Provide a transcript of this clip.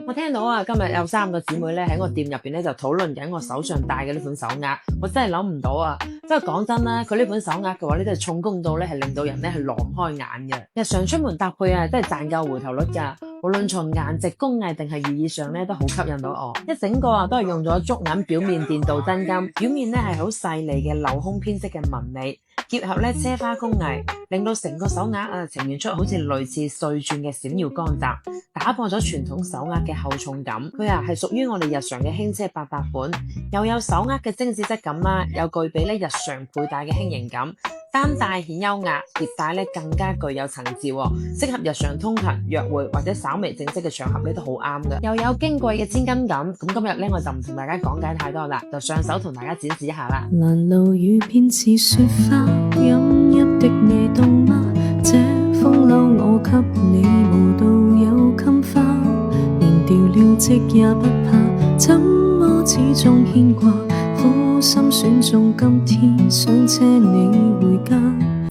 我聽到啊，今日有3個姊妹咧喺我店入邊咧就討論緊我手上戴嘅呢款手鐲，我真係諗唔到啊！即係講真啦，佢呢款手鐲嘅話咧，都係重工到咧係令到人咧係狼開眼嘅。日常出門搭配啊，都係賺夠回頭率㗎。無論從顏值、工藝定係寓意上咧，都好吸引到我。一整個啊都係用咗竹銀表面電鍍真金，表面咧係好細膩嘅鏤空編織嘅紋理，結合咧奢花工藝，令到成個手鐲啊呈現出好似類似碎鑽嘅閃耀光澤，打破咗傳統手鐲嘅厚重感。佢啊係屬於我哋日常嘅輕奢八百款，又有手鐲嘅精緻質感啦，又具備咧日常佩戴嘅輕盈感。單戴顯優雅，疊戴咧更加具有層次喎，適合日常通勤、約會或者稍微正式嘅場合咧都好啱嘅，又有矜貴嘅千金感。咁今日咧我就唔同大家講解太多啦，就上手同大家展示一下啦。攔路雨變似雪花，飲泣的你凍嗎？這風褸我給你無度有襟花，連掉了職也不怕，怎麼始終牽掛？苦心選中今天，想車你回家。